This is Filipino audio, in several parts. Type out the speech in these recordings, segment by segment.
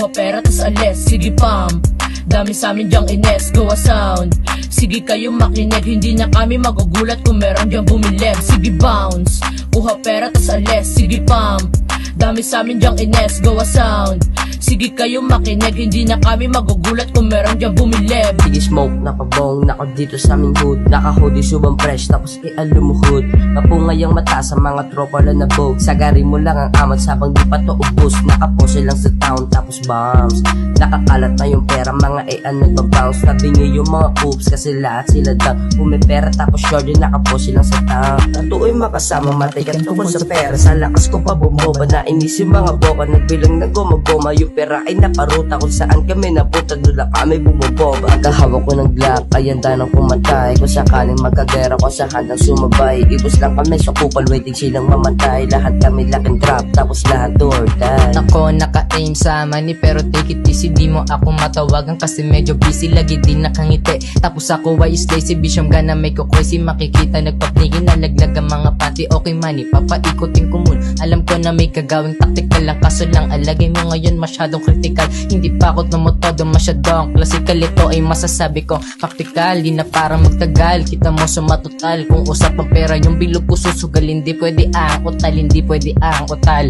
Kuha pera tas alis, sige pump. Dami sa amin dyang ines, gawa sound. Sige kayo makinig, hindi na kami magugulat kung meron dyang bumilib. Sige bounce, kuha pera tas alis, sige pump. Dami sa amin dyang ines, gawa sound. Sige kayo makinig, hindi na kami magugulat kung meron dyang bumilib. Sige smoke, nakabong, naka dito sa aming hood. Naka-hoodie, subang fresh, tapos ialumuhod. Mapungay ang mata sa mga tropa lang na boat. Sagari mo lang ang amat sabang di pa to ubos. Nakapose lang sa town, tapos bombs. Nakakalat na yung pera, mga nagbabounce. Nabingi yung mga oops, kasi lahat sila down. Kung may pera tapos short din, nakapose lang sa town. Natuoy makasama, matikan tungkol sa pera. Sa lakas ko pa bumoba, nainis yung mga boka. Nagbilang na goma-goma, yung pera ay naparuta. Kung saan kami napunta, doon lang kami bumoboba. Kahawak ko ng Glock, ay handa nang pumatay. Kung sakaling magkagera ko sa handang sumabay. Ibus lang kami sa kupal, waiting silang mamatay. Lahat kami laking drop, tapos lahat door die. Ako naka-aim sa money pero take it easy. Di mo ako matawagan kasi medyo busy. Lagi din nakangiti. Tapos ako ay lazy, bisyong gana may kukwesi. Makikita nagpapnigin, nalaglag ang mga panty. Okay money, papaikutin ko muna. Alam ko na may kagawing taktikal lang. Kaso lang alagay mo ngayon masyadong critical. Hindi pa ako tumotodo masyadong classical. Ito ay masasabi ko practical. Di na para magtagal, kita mo sumatotal. Kung usapang pera yung bilog ko susugal. Hindi pwede ang utal, hindi pwede ang utal.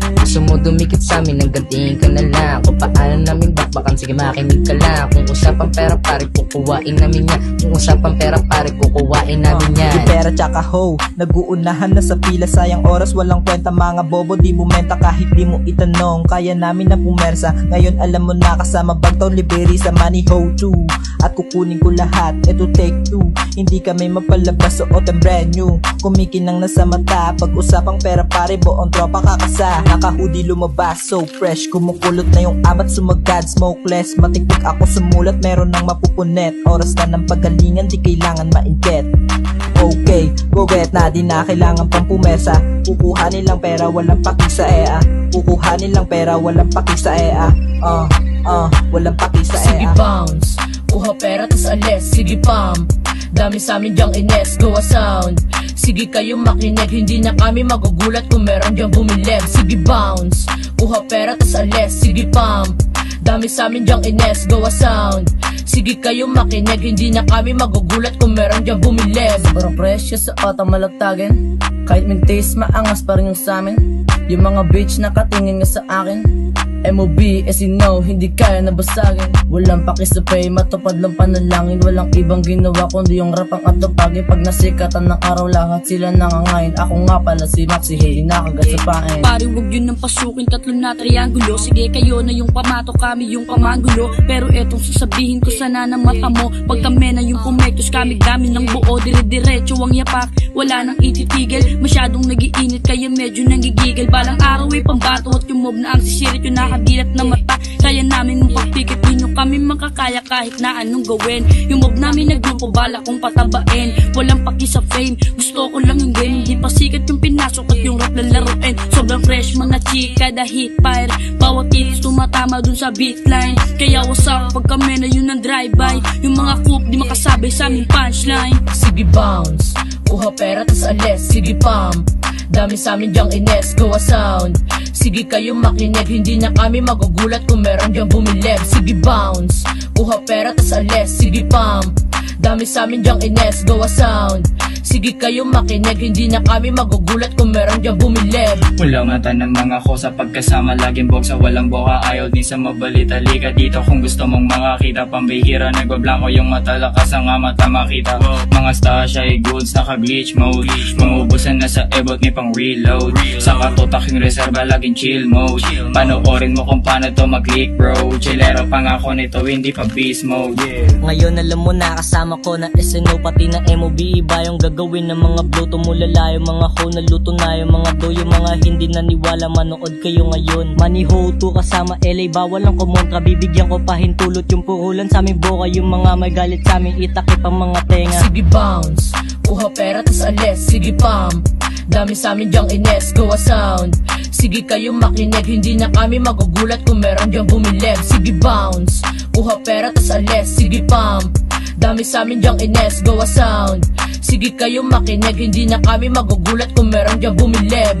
Gusto mo dumikit sa amin, naggantiin ka na lang. Kung paano namin bakbakan, sige makinig ka lang. Kung usapang pera pare, kukuwain namin yan. Kung usapang pera pare, kukuwain namin yan. Yung pera tsaka ho, nag-uunahan na sa pila. Sayang oras, walang kwenta, mga bobo di bumenta kahit di mo itanong. Kaya namin na pumersa, ngayon alam mo na kasama Bagtown Liberi sa Money Ho 2. At kukunin ko lahat, eto take 2. Hindi kami mapalabas, suot ang brand new. Kumikinang nasa mata, pag-usapang pera pare, buong tropa kakasa. Naka-hoodie lumabas, so fresh, kumukulot na yung amat sumagad. Smokeless, matiktik ako sumulat, meron nang mapupunet. Oras na ng pagalingan, di kailangan mainget. Okay, go get na, di na kailangan pang pumersa. Kukuhanin lang pera, walang paki sa EA. Kukuhanin lang pera, walang paki sa EA. Walang paki sa EA. Sige bounce, kuha pera tas alis, sige pump. Dami sa amin dyang ines, gawa sound. Sige kayo makinig, hindi na kami magugulat kung meron dyang bumilib. Sige bounce, kuha pera tas alis, sige pump. Dami sa amin dyang ines, gawa sound. Sige kayo makinig, hindi na kami magugulat kung meron dyang bumilib. Sobrang presyo sa otang malagtagin. Kahit may taste, maangas pa rin yung sa amin. Yung mga bitch nakatingin nga sa akin. MOB, as you know, hindi kaya nabasagin. Walang paki sa pay, matupad lang panalangin. Walang ibang ginawa kundi yung rap ang atupagin. Pag nasikatan ng araw, lahat sila nangangain. Ako nga pala si Maxi, hey, nakagat sa pain. Pare wag yun nang pasukin, tatlo na triangulo. Sige kayo na yung pamato, kami yung pamangulo. Pero etong sasabihin ko sana ng mata mo. Pag kami na yung pumektos, kami dami ng buo. Dire-diretso ang yapak, wala nang ititigil. Masyadong nagiinit kaya medyo nanggigigil. Balang araw ay pambato at yung mob na ang sisirit yung nakadilat na mata. Kaya namin mong pagpikit, di nyo kami makakaya kahit na anong gawin. Yung mob namin naglupo, bala kong patabain. Walang paki sa fame, gusto ko lang yung game. Hindi pa sikat yung pinasok at yung rap lang laruin. Sobrang fresh mga chika, the hit fire. Bawat hits tumatama dun sa beatline. Kaya what's up pag kami na yun ang drive-by. Yung mga coop di makasabay sa aming punchline. Sige bounce, kuha pera tas alis, sige pump. Dami sa amin dyang ines, gawa sound. Sige kayo makinig, hindi na kami magugulat kung meron dyang bumilib. Sige bounce, kuha pera tas alis, sige pump. Dami sa amin dyang ines, gawa sound. Sige kayo makinig, hindi na kami magugulat kung meron dyang bumilib. Wala mata ng mga ko sa pagkasama, laging boksa, walang boka, ayaw din sa mabalita. Liga dito kung gusto mong makakita, pambihira, nagbablanko yung mata, lakas ang mata makita. Mga stasya ay goods, naka-glitch mode. Mangubusan na sa ebot, may pang reload. Sa katutak yung reserva, laging chill mode. Panoorin mo kung paano to mag-click bro. Chillero pangako nito, hindi pa beast mode. Ngayon alam mo na kasama ko na SNO pati na MOB. Iba yung gagawin ng mga blow, tumulala yung mga ho, naluto na yung mga do. Yung mga hindi naniwala, manood kayo ngayon. Money Ho 2 kasama LA, bawal ang kumontra. Bibigyan ko pahintulot yung puhulan sa aming boka. Yung mga may galit sa amin, itakip ang mga tenga. Sige bounce, kuha pera tas alis, sige pump. Dami sa amin dyang ines, gawa sound. Sige kayo makinig, hindi na kami magugulat kung meron dyang bumilib. Sige bounce, kuha pera tas alis, sige pump. Dami sa amin dyang ines, gawa sound. Sige kayo makinig, hindi na kami magugulat kung meron dyang bumilib.